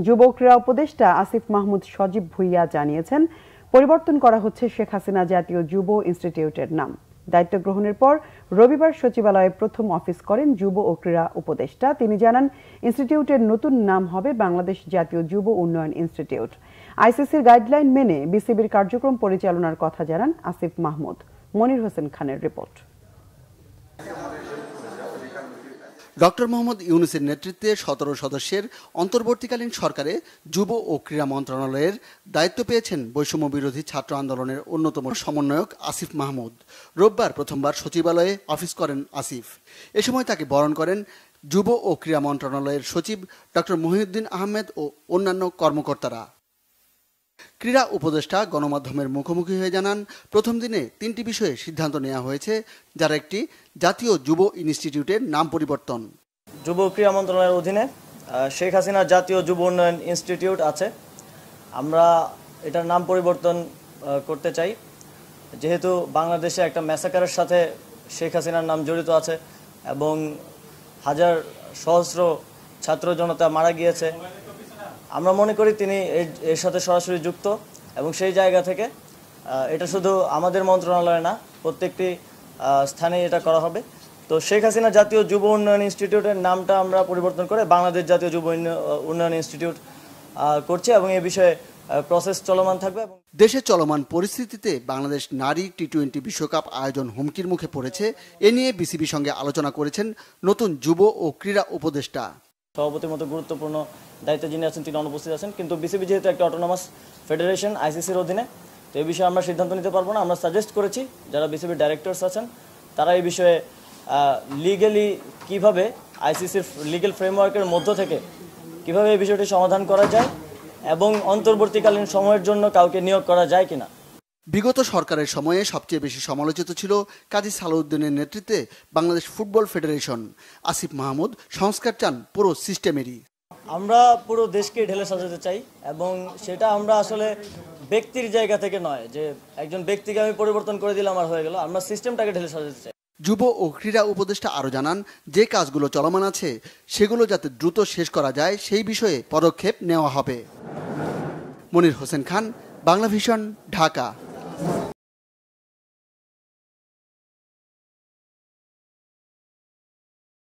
যুব ক্রীড়া উপদেষ্টা আসিফ মাহমুদ সজীব ভুইয়া জানিয়েছেন, পরিবর্তন করা হচ্ছে শেখ হাসিনা জাতীয় যুব ইনস্টিটিউটের নাম। দায়িত্ব গ্রহণের পর রবিবার সচিবালয়ে প্রথম অফিস করেন যুব ও ক্রীড়া উপদেষ্টা। তিনি জানান, ইনস্টিটিউটের নতুন নাম হবে বাংলাদেশ জাতীয় যুব উন্নয়ন ইনস্টিটিউট। আইসিসির গাইডলাইন মেনে বিসিবির কার্যক্রম পরিচালনার কথা জানান আসিফ মাহমুদ। মনির হোসেন খানের রিপোর্ট। ডক্টর মোহাম্মদ ইউনূসের নেতৃত্বে ১৭ সদস্যের অন্তর্বর্তীকালীন সরকারে যুব ও ক্রীড়া মন্ত্রণালয়ের দায়িত্ব পেয়েছেন বৈষম্য বিরোধী ছাত্র আন্দোলনের অন্যতম সমন্বয়ক আসিফ মাহমুদ। রোববার প্রথমবার সচিবালয়ে অফিস করেন আসিফ। এ সময় তাকে বরণ করেন যুব ও ক্রীড়া মন্ত্রণালয়ের সচিব ডক্টর মহিউদ্দিন আহমেদ ও অন্যান্য কর্মকর্তারা। ক্রীড়া উপদেষ্টা গণমাধ্যমের মুখোমুখি হয়ে জানান, প্রথম দিনে ৩টি বিষয়ে সিদ্ধান্ত নেওয়া হয়েছে, যার একটি জাতীয় যুব ইনস্টিটিউটের নাম পরিবর্তন। যুব ক্রীড়া মন্ত্রণালয়ের অধীনে শেখ হাসিনা জাতীয় যুব উন্নয়ন ইনস্টিটিউট আছে। আমরা এটার নাম পরিবর্তন করতে চাই, যেহেতু বাংলাদেশে একটা ম্যাসাকারের সাথে শেখ হাসিনার নাম জড়িত আছে এবং হাজার সহস্র ছাত্র জনতা মারা গিয়েছে। আমরা মনে করি তিনি এর সাথে সরাসরি যুক্ত এবং সেই জায়গা থেকে এটা শুধু আমাদের মন্ত্রণালয় না, প্রত্যেকটি স্থানে এটা করা হবে। তো শেখ হাসিনা জাতীয় যুব উন্নয়ন ইনস্টিটিউটের নামটা আমরা পরিবর্তন করে বাংলাদেশ জাতীয় যুব উন্নয়ন ইনস্টিটিউট করছি এবং এই বিষয়ে প্রসেস চলমান থাকবে। দেশে চলমান পরিস্থিতিতে বাংলাদেশ নারী টি-20 বিশ্বকাপ আয়োজন হুমকির মুখে পড়েছে। এ নিয়ে বিসিবির সঙ্গে আলোচনা করেছেন নতুন যুব ও ক্রীড়া উপদেষ্টা। সভাপতির মতো গুরুত্বপূর্ণ দায়িত্বে যিনি আছেন তিনি অনুপস্থিত আছেন, কিন্তু বিসিবি যেহেতু একটা অটোনমাস ফেডারেশন আইসিসির অধীনে, তো এই বিষয়ে আমরা সিদ্ধান্ত নিতে পারবো না। আমরা সাজেস্ট করেছি যারা বিসিবির ডাইরেক্টরস আছেন তারা এই বিষয়ে লিগ্যালি কিভাবে আইসিসির লিগ্যাল ফ্রেমওয়ার্কের মধ্য থেকে কিভাবে এই বিষয়টি সমাধান করা যায় এবং অন্তর্বর্তীকালীন সময়ের জন্য কাউকে নিয়োগ করা যায় কিনা। বিগত সরকারের সময়ে সবচেয়ে বেশি সমালোচিত ছিল কাজী সালাউদ্দিনের নেতৃত্বে বাংলাদেশ ফুটবল ফেডারেশন। আসিফ মাহমুদ সংস্কার চান পুরো সিস্টেমেরই। আমরা পুরো দেশকে ঢেলে সাজাতে চাই এবং সেটা আমরা আসলে ব্যক্তির জায়গা থেকে নয় যে একজন ব্যক্তিকে আমি পরিবর্তন করে দিলাম আর হয়ে গেল। আমরা সিস্টেমটাকে ঢেলে সাজাতে চাই। যুব ও ক্রীড়া উপদেষ্টা আরও জানান, যে কাজগুলো চলমান আছে সেগুলো যাতে দ্রুত শেষ করা যায় সেই বিষয়ে পদক্ষেপ নেওয়া হবে। মনির হোসেন খান, বাংলা ভিশন, ঢাকা।